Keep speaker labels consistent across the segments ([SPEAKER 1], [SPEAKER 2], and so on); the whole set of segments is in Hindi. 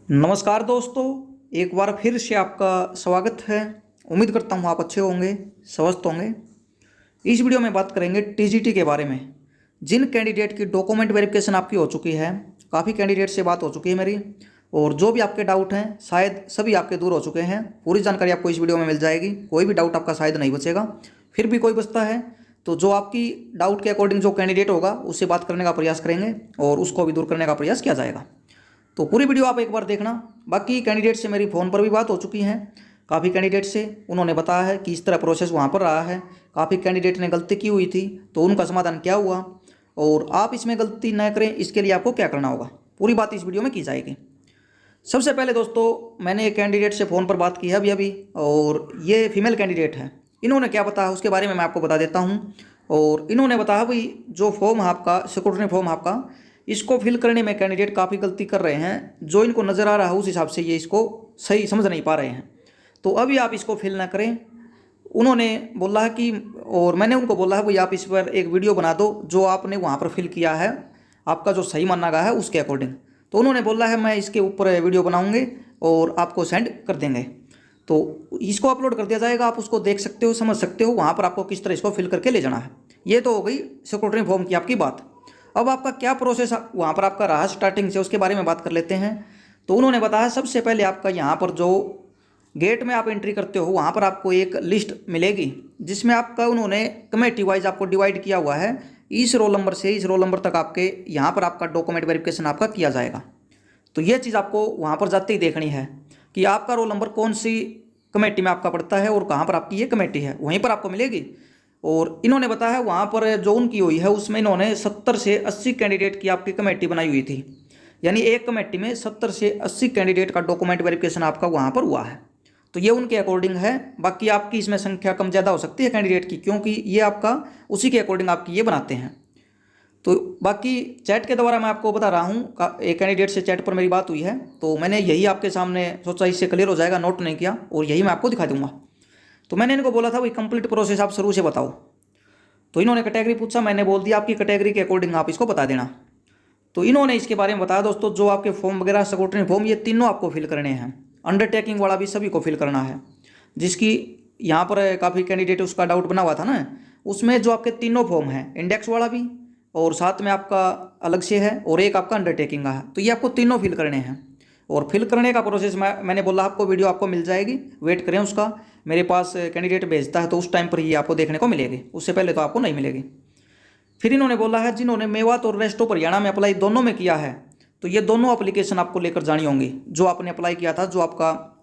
[SPEAKER 1] नमस्कार दोस्तों, एक बार फिर से आपका स्वागत है। उम्मीद करता हूँ आप अच्छे होंगे, स्वस्थ होंगे। इस वीडियो में बात करेंगे टीजीटी के बारे में। जिन कैंडिडेट की डॉक्यूमेंट वेरिफिकेशन आपकी हो चुकी है, काफ़ी कैंडिडेट से बात हो चुकी है मेरी, और जो भी आपके डाउट हैं शायद सभी आपके दूर हो चुके हैं। पूरी जानकारी आपको इस वीडियो में मिल जाएगी, कोई भी डाउट आपका शायद नहीं बचेगा। फिर भी कोई बचता है तो जो आपकी डाउट के अकॉर्डिंग जो कैंडिडेट होगा उससे बात करने का प्रयास करेंगे और उसको भी दूर करने का प्रयास किया जाएगा। तो पूरी वीडियो आप एक बार देखना। बाकी कैंडिडेट से मेरी फ़ोन पर भी बात हो चुकी है, काफ़ी कैंडिडेट से उन्होंने बताया है कि इस तरह प्रोसेस वहाँ पर रहा है। काफ़ी कैंडिडेट ने गलती की हुई थी तो उनका समाधान क्या हुआ, और आप इसमें गलती न करें इसके लिए आपको क्या करना होगा, पूरी बात इस वीडियो में की जाएगी। सबसे पहले दोस्तों, मैंने एक कैंडिडेट से फ़ोन पर बात की है अभी, और ये फीमेल कैंडिडेट है। इन्होंने क्या बताया उसके बारे में मैं आपको बता देता हूँ। और इन्होंने बताया भाई जो फॉर्म है आपका, सिक्योरिटी फॉर्म आपका, इसको फिल करने में कैंडिडेट काफ़ी गलती कर रहे हैं। जो इनको नज़र आ रहा है उस हिसाब से ये इसको सही समझ नहीं पा रहे हैं, तो अभी आप इसको फिल ना करें। उन्होंने बोला है कि, और मैंने उनको बोला है भाई आप इस पर एक वीडियो बना दो जो आपने वहाँ पर फिल किया है, आपका जो सही माना गया है उसके अकॉर्डिंग। तो उन्होंने बोला है मैं इसके ऊपर वीडियो बनाऊँगे और आपको सेंड कर देंगे। तो इसको अपलोड कर दिया जाएगा, आप उसको देख सकते हो, समझ सकते हो वहाँ पर आपको किस तरह इसको फिल करके ले जाना है। ये तो हो गई सिक्योरिटी फॉर्म की आपकी बात। अब आपका क्या प्रोसेस वहाँ पर आपका रहा स्टार्टिंग से, उसके बारे में बात कर लेते हैं। तो उन्होंने बताया सबसे पहले आपका यहाँ पर जो गेट में आप एंट्री करते हो वहाँ पर आपको एक लिस्ट मिलेगी, जिसमें आपका उन्होंने कमेटी वाइज आपको डिवाइड किया हुआ है। इस रोल नंबर से इस रोल नंबर तक आपके यहाँ पर आपका डॉक्यूमेंट वेरिफिकेशन आपका किया जाएगा। तो ये चीज़ आपको वहाँ पर जाते ही देखनी है कि आपका रोल नंबर कौन सी कमेटी में आपका पड़ता है और कहाँ पर आपकी ये कमेटी है, वहीं पर आपको मिलेगी। और इन्होंने बताया वहाँ पर जो उनकी हुई है उसमें इन्होंने 70 से 80 कैंडिडेट की आपकी कमेटी बनाई हुई थी। यानी एक कमेटी में 70 से 80 कैंडिडेट का डॉक्यूमेंट वेरिफिकेशन आपका वहाँ पर हुआ है। तो ये उनके अकॉर्डिंग है। बाकी आपकी इसमें संख्या कम ज़्यादा हो सकती है कैंडिडेट की, क्योंकि ये आपका उसी के अकॉर्डिंग आपकी ये बनाते हैं। तो बाकी चैट के द्वारा मैं आपको बता रहा हूँ, एक कैंडिडेट से चैट पर मेरी बात हुई है, तो मैंने यही आपके सामने सोचा इससे क्लियर हो जाएगा, नोट नहीं किया, और यही मैं आपको दिखा दूंगा। तो मैंने इनको बोला था भाई कंप्लीट प्रोसेस आप शुरू से बताओ। तो इन्होंने कैटेगरी पूछा, मैंने बोल दिया आपकी कैटेगरी के अकॉर्डिंग आप इसको बता देना। तो इन्होंने इसके बारे में बताया दोस्तों, जो आपके फॉर्म वगैरह सिक्योरिटी फॉर्म ये तीनों आपको फिल करने हैं। अंडरटेकिंग वाला भी सभी को फिल करना है, जिसकी यहाँ पर काफ़ी कैंडिडेट उसका डाउट बना हुआ था ना, उसमें जो आपके तीनों फॉर्म हैं, इंडेक्स वाला भी और साथ में आपका अलग से है और एक आपका अंडरटेकिंग का है, तो ये आपको तीनों फिल करने हैं। और फिल करने का प्रोसेस मैंने बोला आपको वीडियो आपको मिल जाएगी, वेट करें उसका। मेरे पास कैंडिडेट भेजता है तो उस टाइम पर ही आपको देखने को मिलेगी, उससे पहले तो आपको नहीं मिलेगी। फिर इन्होंने बोला है जिन्होंने मेवात और रेस्ट ऑफ हरियाणा में अप्लाई दोनों में किया है, तो ये दोनों एप्लीकेशन आपको लेकर जानी होंगी। जो आपने अप्लाई किया था, जो आपका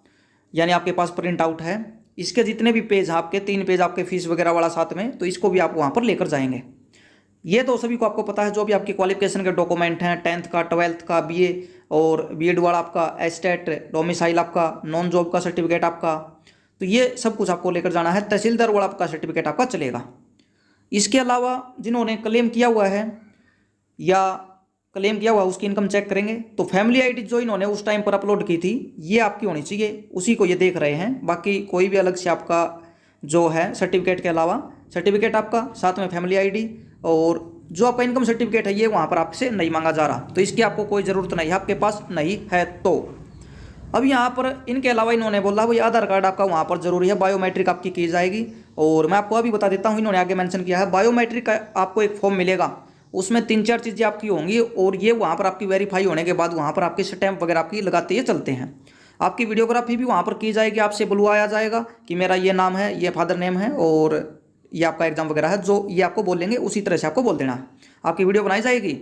[SPEAKER 1] यानी आपके पास प्रिंट आउट है, इसके जितने भी पेज हैं आपके, 3 पेज आपके फीस वगैरह वाला साथ में, तो इसको भी आप वहाँ पर लेकर जाएंगे। ये तो सभी को आपको पता है, जो भी आपकी क्वालिफिकेशन के डॉक्यूमेंट हैं, 10th का, 12th का, बीए और बीएड वाला आपका, एस्टेट, डोमिसाइल आपका, नॉन जॉब का सर्टिफिकेट आपका, तो ये सब कुछ आपको लेकर जाना है। तहसीलदार वाला आपका सर्टिफिकेट आपका चलेगा। इसके अलावा जिन्होंने क्लेम किया हुआ है या क्लेम किया हुआ उसकी इनकम चेक करेंगे, तो फैमिली आईडी जो इन्होंने उस टाइम पर अपलोड की थी ये आपकी होनी चाहिए, उसी को ये देख रहे हैं। बाकी कोई भी अलग से आपका जो है सर्टिफिकेट के अलावा सर्टिफिकेट आपका, साथ में फैमिली आईडी और जो आपका इनकम सर्टिफिकेट है, ये वहाँ पर आपसे नहीं मांगा जा रहा, तो इसकी आपको कोई ज़रूरत नहीं है, आपके पास नहीं है। तो अब यहाँ पर इनके अलावा इन्होंने बोला भाई आधार कार्ड आपका वहाँ पर जरूरी है, बायोमेट्रिक आपकी की जाएगी। और मैं आपको अभी बता देता हूँ, इन्होंने आगे मेंशन किया है बायोमेट्रिक का आपको एक फॉर्म मिलेगा, उसमें 3-4 चीज़ें आपकी होंगी, और ये वहाँ पर आपकी वेरीफाई होने के बाद वहाँ पर आपकी स्टैंप वगैरह आपकी लगाते ही चलते हैं। आपकी वीडियोग्राफी भी वहाँ पर की जाएगी, आपसे बुलवाया जाएगा कि मेरा ये नाम है, ये फादर नेम है और ये आपका एग्जाम वगैरह है, जो ये आपको बोल लेंगे उसी तरह से आपको बोल देना है। आपकी वीडियो बनाई जाएगी।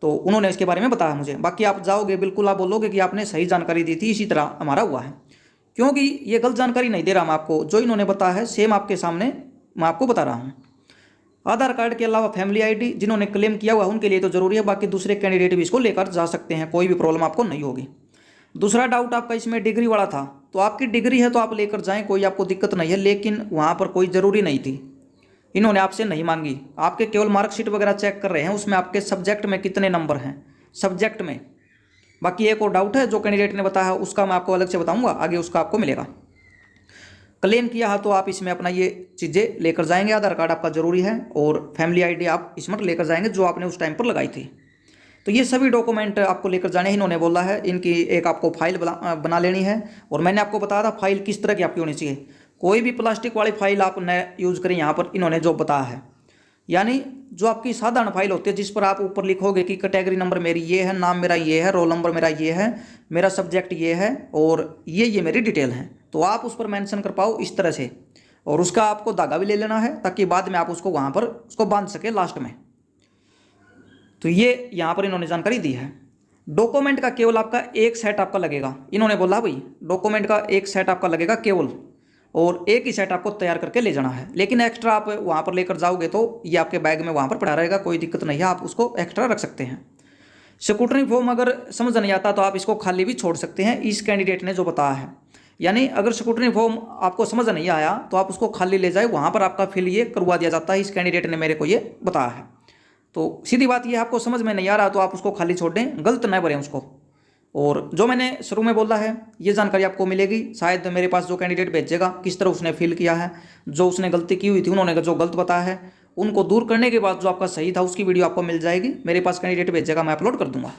[SPEAKER 1] तो उन्होंने इसके बारे में बताया मुझे। बाकी आप जाओगे बिल्कुल आप बोलोगे कि आपने सही जानकारी दी थी, इसी तरह हमारा हुआ है, क्योंकि ये गलत जानकारी नहीं दे रहा मैं आपको, जो इन्होंने बताया है सेम आपके सामने मैं आपको बता रहा हूँ। आधार कार्ड के अलावा फैमिली आईडी जिन्होंने क्लेम किया हुआ उनके लिए तो ज़रूरी है, बाकी दूसरे कैंडिडेट भी इसको लेकर जा सकते हैं, कोई भी प्रॉब्लम आपको नहीं होगी। दूसरा डाउट आपका इसमें डिग्री वाला था, तो आपकी डिग्री है तो आप लेकर जाएं, कोई आपको दिक्कत नहीं है, लेकिन वहाँ पर कोई ज़रूरी नहीं थी, इन्होंने आपसे नहीं मांगी। आपके केवल मार्कशीट वगैरह चेक कर रहे हैं, उसमें आपके सब्जेक्ट में कितने नंबर हैं सब्जेक्ट में। बाकी एक और डाउट है जो कैंडिडेट ने बताया, उसका मैं आपको अलग से बताऊंगा, आगे उसका आपको मिलेगा। क्लेम किया है तो आप इसमें अपना ये चीज़ें लेकर जाएंगे, आधार कार्ड आपका ज़रूरी है और फैमिली आईडी आप इसमें लेकर जाएंगे जो आपने उस टाइम पर लगाई थी। तो ये सभी डॉक्यूमेंट आपको लेकर जाने हैं। इन्होंने बोला है इनकी एक आपको फाइल बना लेनी है। और मैंने आपको बताया था फाइल किस तरह की आपकी होनी चाहिए। कोई भी प्लास्टिक वाली फाइल आप न यूज़ करें, यहाँ पर इन्होंने जो बताया है। यानी जो आपकी साधारण फाइल होती है जिस पर आप ऊपर लिखोगे कि कैटेगरी नंबर मेरी ये है, नाम मेरा ये है, रोल नंबर मेरा ये है, मेरा सब्जेक्ट ये है और ये मेरी डिटेल है, तो आप उस पर मेंशन कर पाओ इस तरह से। और उसका आपको धागा भी ले लेना है ताकि बाद में आप उसको वहाँ पर उसको बांध सके लास्ट में। तो ये यहाँ पर इन्होंने जानकारी दी है। डॉक्यूमेंट का केवल आपका एक सेट आपका लगेगा। इन्होंने बोला भाई डॉक्यूमेंट का एक सेट आपका लगेगा केवल, और एक ही सेट आपको तैयार करके ले जाना है। लेकिन एक्स्ट्रा आप वहाँ पर लेकर जाओगे तो ये आपके बैग में वहाँ पर पड़ा रहेगा, कोई दिक्कत नहीं है, आप उसको एक्स्ट्रा रख सकते हैं। स्कूटनी फॉर्म अगर समझ नहीं आता तो आप इसको खाली भी छोड़ सकते हैं, इस कैंडिडेट ने जो बताया है। यानी अगर स्कूटनी फॉर्म आपको समझ नहीं आया तो आप उसको खाली ले जाए, वहाँ पर आपका फिल ये करवा दिया जाता है। इस कैंडिडेट ने मेरे को ये बताया है। तो सीधी बात ये, आपको समझ में नहीं आ रहा तो आप उसको खाली छोड़ दें, गलत न भरें उसको। और जो मैंने शुरू में बोला है ये जानकारी आपको मिलेगी। शायद मेरे पास जो कैंडिडेट भेजेगा किस तरह उसने फिल किया है, जो उसने गलती की हुई थी, उन्होंने जो गलत बताया है उनको दूर करने के बाद जो आपका सही था उसकी वीडियो आपको मिल जाएगी। मेरे पास कैंडिडेट भेजेगा, मैं अपलोड कर दूंगा।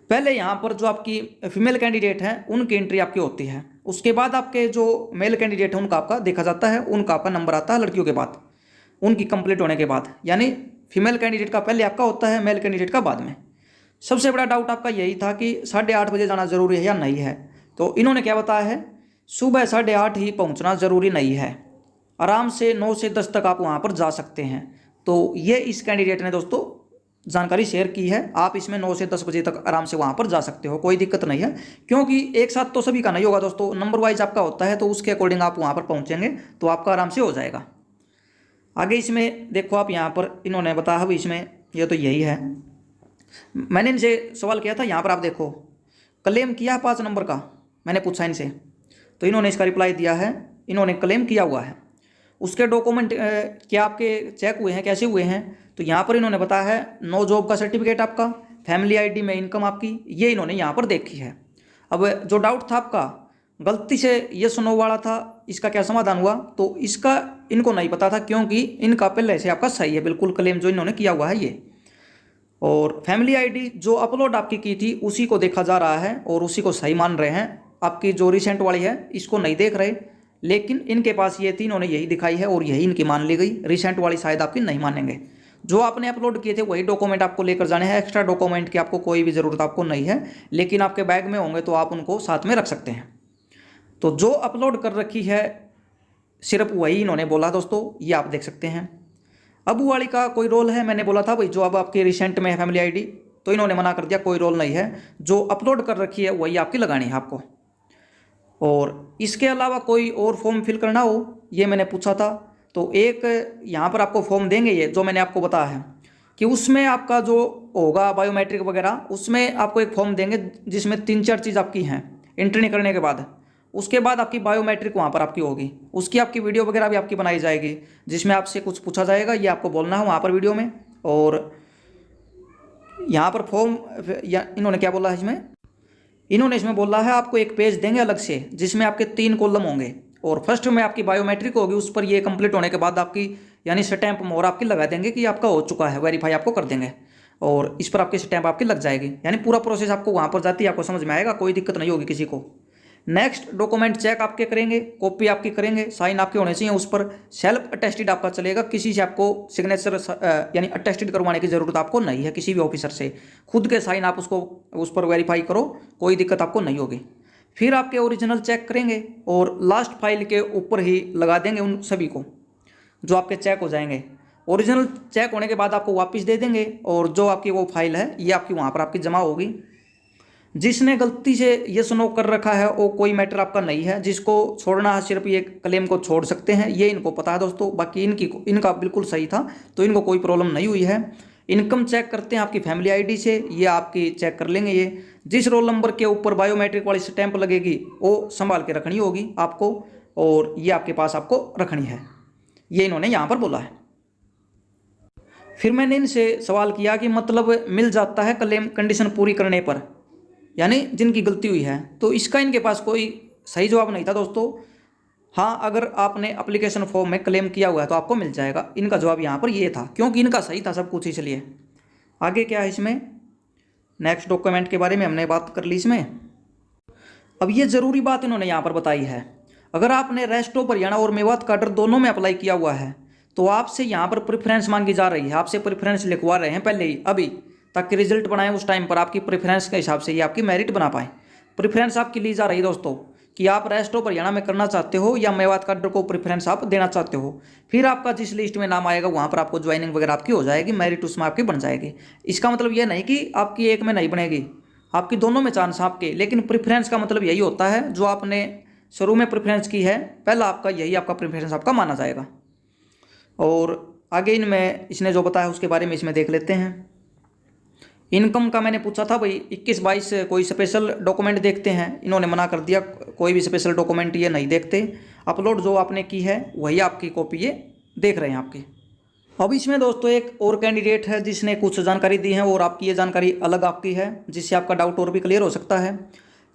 [SPEAKER 1] पहले यहाँ पर जो आपकी फीमेल कैंडिडेट हैं उनकी एंट्री आपकी होती है। उसके बाद आपके जो मेल कैंडिडेट हैं उनका आपका देखा जाता है, उनका आपका नंबर आता है लड़कियों के बाद, उनकी कंप्लीट होने के बाद। यानी फीमेल कैंडिडेट का पहले आपका होता है, मेल कैंडिडेट का बाद में। सबसे बड़ा डाउट आपका यही था कि 8:30 बजे जाना ज़रूरी है या नहीं है। तो इन्होंने क्या बताया है, सुबह 8:30 ही पहुंचना ज़रूरी नहीं है, आराम से 9 से 10 तक आप वहां पर जा सकते हैं। तो ये इस कैंडिडेट ने दोस्तों जानकारी शेयर की है। आप इसमें 9 से 10 बजे तक आराम से वहां पर जा सकते हो, कोई दिक्कत नहीं है। क्योंकि एक साथ तो सभी का नहीं होगा दोस्तों, नंबर वाइज आपका होता है, तो उसके अकॉर्डिंग आप वहाँ पर पहुँचेंगे तो आपका आराम से हो जाएगा। आगे इसमें देखो आप, यहाँ पर इन्होंने बताया भी इसमें, यह तो यही है। मैंने इनसे सवाल किया था, यहाँ पर आप देखो क्लेम किया 5 नंबर का, मैंने पूछा इनसे तो इन्होंने इसका रिप्लाई दिया है, इन्होंने क्लेम किया हुआ है। उसके डॉक्यूमेंट क्या आपके चेक हुए हैं, कैसे हुए हैं, तो यहाँ पर इन्होंने बताया है नो जॉब का सर्टिफिकेट आपका, फैमिली आईडी में इनकम आपकी, ये इन्होंने यहाँ पर देखी है। अब जो डाउट था आपका गलती से ये सुनो वाला था, इसका क्या समाधान हुआ, तो इसका इनको नहीं पता था क्योंकि इनका पहले से आपका सही है बिल्कुल क्लेम जो इन्होंने किया हुआ है ये। और फैमिली आईडी जो अपलोड आपकी की थी उसी को देखा जा रहा है और उसी को सही मान रहे हैं। आपकी जो रिसेंट वाली है इसको नहीं देख रहे, लेकिन इनके पास ये थी, इन्होंने यही दिखाई है और यही इनकी मान ली गई। रिसेंट वाली शायद आपकी नहीं मानेंगे। जो आपने अपलोड किए थे वही डॉक्यूमेंट आपको लेकर जाने हैं, एक्स्ट्रा डॉक्यूमेंट की आपको कोई भी ज़रूरत आपको नहीं है, लेकिन आपके बैग में होंगे तो आप उनको साथ में रख सकते हैं। तो जो अपलोड कर रखी है सिर्फ वही इन्होंने बोला दोस्तों, ये आप देख सकते हैं। अबू वाली का कोई रोल है, मैंने बोला था भाई जो अब आपके रिसेंट में है फैमिली आईडी, तो इन्होंने मना कर दिया कोई रोल नहीं है, जो अपलोड कर रखी है वही आपकी लगानी है आपको। और इसके अलावा कोई और फॉर्म फिल करना हो, ये मैंने पूछा था, तो एक यहाँ पर आपको फॉर्म देंगे ये जो मैंने आपको बताया है कि उसमें आपका जो होगा बायोमेट्रिक वगैरह, उसमें आपको एक फॉर्म देंगे जिसमें 3-4 चीज़ आपकी हैं एंट्री करने के बाद। उसके बाद आपकी बायोमेट्रिक वहाँ पर आपकी होगी, उसकी आपकी वीडियो वगैरह भी आपकी बनाई जाएगी जिसमें आपसे कुछ पूछा जाएगा, ये आपको बोलना है वहाँ पर वीडियो में। और यहाँ पर फॉर्म या इन्होंने क्या बोला है इसमें, इन्होंने इसमें बोला है आपको एक पेज देंगे अलग से जिसमें आपके 3 कॉलम होंगे और फर्स्ट में आपकी बायोमेट्रिक होगी, उस पर ये कंप्लीट होने के बाद आपकी यानी स्टैंप मोहर आपकी लगा देंगे कि आपका हो चुका है, वेरीफाई आपको कर देंगे और इस पर आपकी स्टैंप आपकी लग जाएगी। यानी पूरा प्रोसेस आपको वहाँ पर जाती है, आपको समझ में आएगा, कोई दिक्कत नहीं होगी किसी को। नेक्स्ट डॉक्यूमेंट चेक आपके करेंगे, कॉपी आपकी करेंगे, साइन आपके होने चाहिए उस पर, सेल्फ अटेस्टेड आपका चलेगा, किसी से आपको सिग्नेचर यानी अटेस्टेड करवाने की ज़रूरत आपको नहीं है किसी भी ऑफिसर से, खुद के साइन आप उसको उस पर वेरीफाई करो, कोई दिक्कत आपको नहीं होगी। फिर आपके ओरिजिनल चेक करेंगे और लास्ट फाइल के ऊपर ही लगा देंगे उन सभी को जो आपके चेक हो जाएंगे। ओरिजिनल चेक होने के बाद आपको वापस दे देंगे और जो आपकी वो फाइल है ये आपकी वहाँ पर आपकी जमा होगी। जिसने गलती से ये सुनो कर रखा है वो कोई मैटर आपका नहीं है, जिसको छोड़ना है सिर्फ ये क्लेम को छोड़ सकते हैं, ये इनको पता है दोस्तों। बाकी इनका बिल्कुल सही था तो इनको कोई प्रॉब्लम नहीं हुई है। इनकम चेक करते हैं आपकी फैमिली आईडी से, ये आपकी चेक कर लेंगे। ये जिस रोल नंबर के ऊपर बायोमेट्रिक वाली स्टैंप लगेगी वो संभाल के रखनी होगी आपको और ये आपके पास आपको रखनी है, ये इन्होंने यहाँ पर बोला है। फिर मैंने इनसे सवाल किया कि मतलब मिल जाता है क्लेम कंडीशन पूरी करने पर, यानी जिनकी गलती हुई है, तो इसका इनके पास कोई सही जवाब नहीं था दोस्तों। हाँ, अगर आपने एप्लीकेशन फॉर्म में क्लेम किया हुआ है तो आपको मिल जाएगा, इनका जवाब यहाँ पर ये था, क्योंकि इनका सही था सब कुछ इसलिए। आगे क्या है इसमें, नेक्स्ट डॉक्यूमेंट के बारे में हमने बात कर ली इसमें। अब ये ज़रूरी बात इन्होंने यहाँ पर बताई है, अगर आपने रेस्ट ऑफ हरियाणा और मेवात काडर दोनों में अप्लाई किया हुआ है तो आपसे यहाँ पर प्रेफरेंस मांगी जा रही है, आपसे प्रेफरेंस लिखवा रहे हैं पहले ही अभी, ताकि रिजल्ट बनाएं उस टाइम पर आपकी प्रेफरेंस के हिसाब से ये आपकी मेरिट बना पाएँ। प्रेफरेंस आपकी ली जा रही है दोस्तों कि आप रेस्ट ऑफ हरियाणा में करना चाहते हो या मेवात काडर को प्रेफरेंस आप देना चाहते हो। फिर आपका जिस लिस्ट में नाम आएगा वहाँ पर आपको ज्वाइनिंग वगैरह आपकी हो जाएगी, मेरिट उसमें आपकी बन जाएगी। इसका मतलब ये नहीं कि आपकी एक में नहीं बनेगी, आपकी दोनों में चांस आपके, लेकिन प्रेफरेंस का मतलब यही होता है जो आपने शुरू में प्रेफरेंस की है पहला आपका यही आपका प्रेफरेंस आपका माना जाएगा। और आगे इनमें इसने जो बताया उसके बारे में इसमें देख लेते हैं। इनकम का मैंने पूछा था भाई 21-22 कोई स्पेशल डॉक्यूमेंट देखते हैं, इन्होंने मना कर दिया, कोई भी स्पेशल डॉक्यूमेंट ये नहीं देखते, अपलोड जो आपने की है वही आपकी कॉपी ये देख रहे हैं आपकी। अब इसमें दोस्तों एक और कैंडिडेट है जिसने कुछ जानकारी दी है और आपकी ये जानकारी अलग आपकी है, जिससे आपका डाउट और भी क्लियर हो सकता है।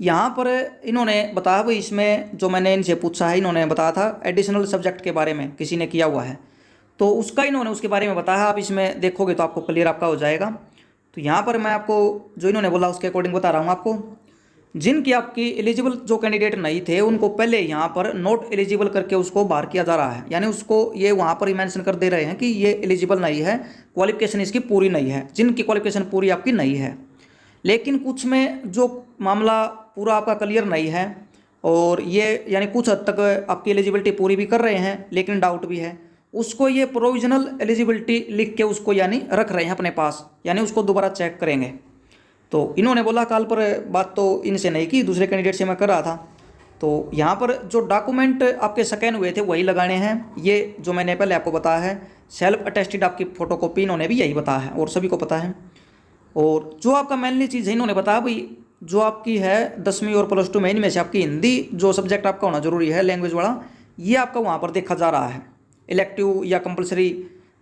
[SPEAKER 1] यहाँ पर इन्होंने बताया भाई, इसमें जो मैंने इनसे पूछा है इन्होंने बताया था एडिशनल सब्जेक्ट के बारे में किसी ने किया हुआ है, तो उसका इन्होंने उसके बारे में बताया। आप इसमें देखोगे तो आपको क्लियर आपका हो जाएगा। तो यहाँ पर मैं आपको जो इन्होंने बोला उसके अकॉर्डिंग बता रहा हूँ आपको। जिनकी आपकी एलिजिबल जो कैंडिडेट नहीं थे उनको पहले यहाँ पर नॉट एलिजिबल करके उसको बाहर किया जा रहा है, यानी उसको ये वहाँ पर ही मेंशन कर दे रहे हैं कि ये एलिजिबल नहीं है, क्वालिफिकेशन इसकी पूरी नहीं है। जिनकी क्वालिफिकेशन पूरी आपकी नहीं है, लेकिन कुछ में जो मामला पूरा आपका क्लियर नहीं है और ये यानी कुछ हद तक आपकी एलिजिबिलिटी पूरी भी कर रहे हैं लेकिन डाउट भी है, उसको ये प्रोविजनल एलिजिबिलिटी लिख के उसको यानी रख रहे हैं अपने पास, यानी उसको दोबारा चेक करेंगे। तो इन्होंने बोला कल पर बात तो इनसे नहीं की, दूसरे कैंडिडेट से मैं कर रहा था। तो यहाँ पर जो डॉक्यूमेंट आपके स्कैन हुए थे वही लगाने हैं, ये जो मैंने पहले आपको बताया है। सेल्फ अटेस्टेड आपकी फ़ोटोकॉपी इन्होंने भी यही बताया है और सभी को पता है। और जो आपका मेनली चीज़ है इन्होंने बताया भाई, जो आपकी है 10वीं और +2 में इनमें से आपकी हिंदी जो सब्जेक्ट आपका होना जरूरी है लैंग्वेज वाला, ये आपका वहाँ पर देखा जा रहा है, इलेक्टिव या कंपलसरी।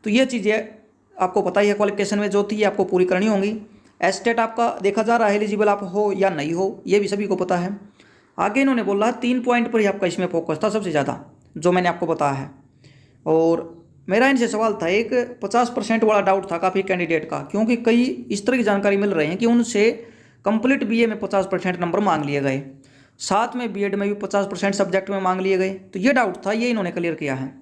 [SPEAKER 1] तो ये चीज़ें आपको पता ही है, क्वालिफिकेशन में जो थी ये आपको पूरी करनी होंगी। एस्टेट आपका देखा जा रहा है एलिजिबल आप हो या नहीं हो, ये भी सभी को पता है। आगे इन्होंने बोला 3 पॉइंट पर ही आपका इसमें फोकस था सबसे ज़्यादा, जो मैंने आपको बताया है। और मेरा इनसे सवाल था, एक 50% वाला डाउट था काफ़ी कैंडिडेट का, क्योंकि कई इस तरह की जानकारी मिल रही है कि उनसे कंप्लीट बीए में 50% नंबर मांग लिए गए, साथ में बीएड में भी 50% सब्जेक्ट में मांग लिए गए। तो ये डाउट था, ये इन्होंने क्लियर किया है।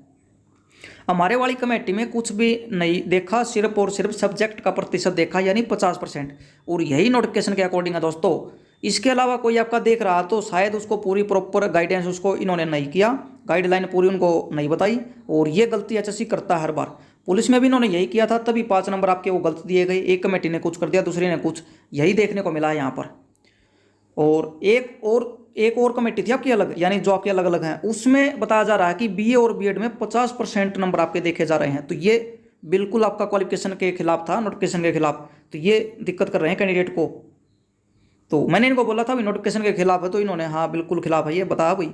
[SPEAKER 1] हमारे वाली कमेटी में कुछ भी नहीं देखा, सिर्फ और सिर्फ सब्जेक्ट का प्रतिशत देखा, यानी 50%, और यही नोटिफिकेशन के अकॉर्डिंग है दोस्तों। इसके अलावा कोई आपका देख रहा तो शायद उसको पूरी प्रॉपर गाइडेंस उसको इन्होंने नहीं किया, गाइडलाइन पूरी उनको नहीं बताई, और ये गलती एचएससी करता है हर बार। पुलिस में भी इन्होंने यही किया था, तभी 5 नंबर आपके वो गलत दिए गए। एक कमेटी ने कुछ कर दिया, दूसरी ने कुछ, यही देखने को मिला है यहाँ पर। और एक और कमेटी थी आपकी अलग, यानी जो आपके अलग अलग हैं, उसमें बताया जा रहा है कि बीए और बीएड में 50% नंबर आपके देखे जा रहे हैं। तो ये बिल्कुल आपका क्वालिफिकेशन के खिलाफ था, नोटिफिकेशन के खिलाफ। तो ये दिक्कत कर रहे हैं कैंडिडेट को। तो मैंने इनको बोला था भाई नोटिफिकेशन के खिलाफ है, तो इन्होंने हाँ बिल्कुल खिलाफ है ये बताया भाई।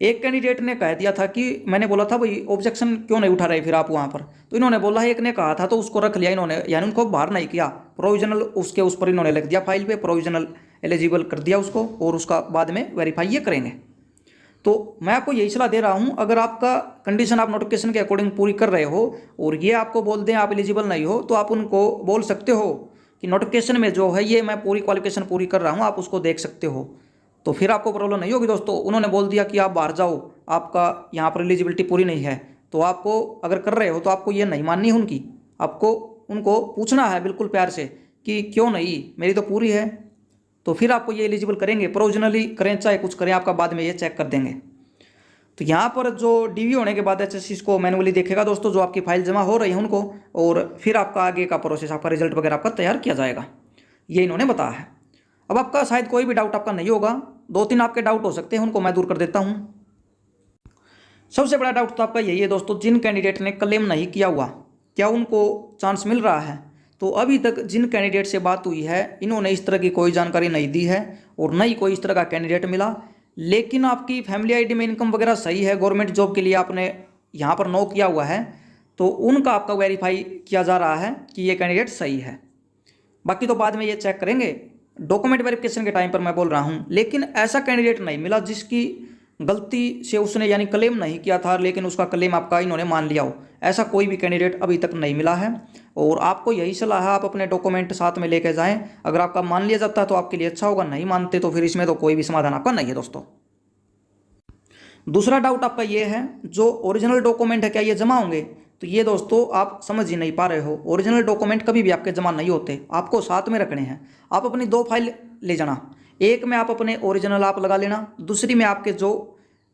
[SPEAKER 1] एक कैंडिडेट ने कह दिया था कि मैंने बोला था भाई ऑब्जेक्शन क्यों नहीं उठा रहे फिर आप वहाँ पर, तो इन्होंने बोला एक ने कहा था तो उसको रख लिया इन्होंने, यानी उनको बाहर नहीं किया, प्रोविजनल उसके उस पर इन्होंने लिख दिया फाइल पे, प्रोविजनल एलिजिबल कर दिया उसको, और उसका बाद में वेरीफाई ये करेंगे। तो मैं आपको यही सलाह दे रहा हूँ, अगर आपका कंडीशन आप नोटिफिकेशन के अकॉर्डिंग पूरी कर रहे हो और ये आपको बोल दें आप एलिजिबल नहीं हो, तो आप उनको बोल सकते हो कि नोटिफिकेशन में जो है ये मैं पूरी क्वालिफिकेशन पूरी कर रहा हूँ, आप उसको देख सकते हो, तो फिर आपको प्रॉब्लम नहीं होगी दोस्तों। उन्होंने बोल दिया कि आप बाहर जाओ, आपका यहाँ पर एलिजिबिलिटी पूरी नहीं है, तो आपको अगर कर रहे हो तो आपको ये नहीं माननी है उनकी, आपको उनको पूछना है बिल्कुल प्यार से कि क्यों नहीं, मेरी तो पूरी है, तो फिर आपको ये एलिजिबल करेंगे, प्रोविजनली करें चाहे कुछ करें, आपका बाद में ये चेक कर देंगे। तो यहाँ पर जो डीवी होने के बाद एचएससी इसको मैनुअली देखेगा दोस्तों, जो आपकी फाइल जमा हो रही है उनको, और फिर आपका आगे का प्रोसेस, आपका रिजल्ट वगैरह आपका तैयार किया जाएगा, ये इन्होंने बताया है। अब आपका शायद कोई भी डाउट आपका नहीं होगा, 2-3 आपके डाउट हो सकते हैं, उनको मैं दूर कर देता हूँ। सबसे बड़ा डाउट तो आपका यही है दोस्तों, जिन कैंडिडेट ने क्लेम नहीं किया हुआ, क्या उनको चांस मिल रहा है? तो अभी तक जिन कैंडिडेट से बात हुई है इन्होंने इस तरह की कोई जानकारी नहीं दी है और न ही कोई इस तरह का कैंडिडेट मिला। लेकिन आपकी फैमिली आईडी में इनकम वगैरह सही है, गवर्नमेंट जॉब के लिए आपने यहाँ पर नो किया हुआ है, तो उनका आपका वेरीफाई किया जा रहा है कि ये कैंडिडेट सही है। बाकी तो बाद में ये चेक करेंगे, डॉक्यूमेंट वेरिफिकेशन के टाइम पर मैं बोल रहा हूँ। लेकिन ऐसा कैंडिडेट नहीं मिला जिसकी गलती से उसने यानी क्लेम नहीं किया था लेकिन उसका क्लेम आपका इन्होंने मान लिया हो, ऐसा कोई भी कैंडिडेट अभी तक नहीं मिला है। और आपको यही सलाह है, आप अपने डॉक्यूमेंट साथ में लेके जाएं। अगर आपका मान लिया जाता है तो आपके लिए अच्छा होगा, नहीं मानते तो फिर इसमें तो कोई भी समाधान आपका नहीं है दोस्तों। दूसरा डाउट आपका ये है, जो ओरिजिनल डॉक्यूमेंट है क्या ये जमा होंगे? तो ये दोस्तों आप समझ ही नहीं पा रहे हो। ओरिजिनल डॉक्यूमेंट कभी भी आपके जमा नहीं होते, आपको साथ में रखने हैं। आप अपनी 2 फाइल ले जाना, एक में आप अपने ओरिजिनल आप लगा लेना, दूसरी में आपके जो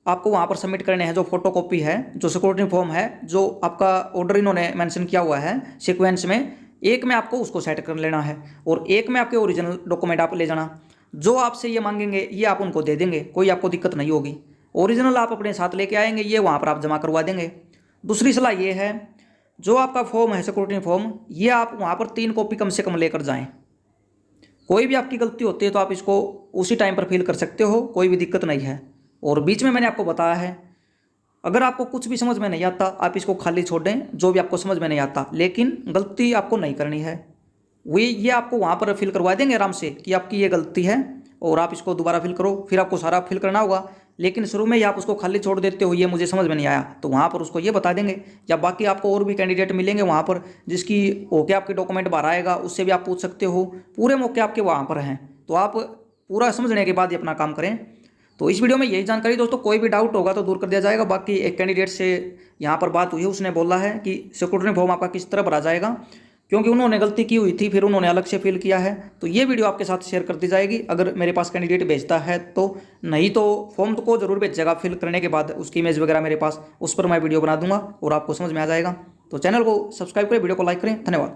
[SPEAKER 1] आपको वहाँ पर सबमिट करने हैं जो फोटोकॉपी है, जो सिक्योरिटी फॉर्म है, जो आपका ऑर्डर इन्होंने मेंशन किया हुआ है सीक्वेंस में, एक में आपको उसको सेट कर लेना है और एक में आपके ओरिजिनल डॉक्यूमेंट आप ले जाना। जो आपसे ये मांगेंगे ये आप उनको दे देंगे, कोई आपको दिक्कत नहीं होगी। ओरिजिनल आप अपने साथ लेके आएंगे, ये वहाँ पर आप जमा करवा देंगे। दूसरी सलाह ये है, जो आपका फॉर्म है सिक्योरिटी फॉर्म, ये आप वहाँ पर 3 कॉपी कम से कम लेकर जाएं। कोई भी आपकी गलती होती है तो आप इसको उसी टाइम पर फिल कर सकते हो, कोई भी दिक्कत नहीं है। और बीच में मैंने आपको बताया है, अगर आपको कुछ भी समझ में नहीं आता आप इसको खाली छोड़ दें, जो भी आपको समझ में नहीं आता, लेकिन गलती आपको नहीं करनी है। ये आपको वहाँ पर फिल करवा देंगे आराम से कि आपकी ये गलती है और आप इसको दोबारा फिल करो, फिर आपको सारा फिल करना होगा। लेकिन शुरू में ही आप उसको खाली छोड़ देते हो, ये मुझे समझ में नहीं आया, तो वहाँ पर उसको ये बता देंगे। या बाकी आपको और भी कैंडिडेट मिलेंगे वहाँ पर जिसकी होके आपके डॉक्यूमेंट बाहर आएगा, उससे भी आप पूछ सकते हो। पूरे मौके आपके वहाँ पर हैं, तो आप पूरा समझने के बाद ही अपना काम करें। तो इस वीडियो में यही जानकारी दोस्तों, कोई भी डाउट होगा तो दूर कर दिया जाएगा। बाकी एक कैंडिडेट से यहाँ पर बात हुई है, उसने बोला है कि सिक्योरिटी फॉर्म आपका किस तरह भरा जाएगा, क्योंकि उन्होंने गलती की हुई थी, फिर उन्होंने अलग से फिल किया है। तो ये वीडियो आपके साथ शेयर कर दी जाएगी अगर मेरे पास कैंडिडेट भेजता है तो, नहीं तो फॉर्म को जरूर भेजेगा। फिल करने के बाद उसकी इमेज वगैरह मेरे पास, उस पर मैं वीडियो बना दूंगा और आपको समझ में आ जाएगा। तो चैनल को सब्सक्राइब करें, वीडियो को लाइक करें। धन्यवाद।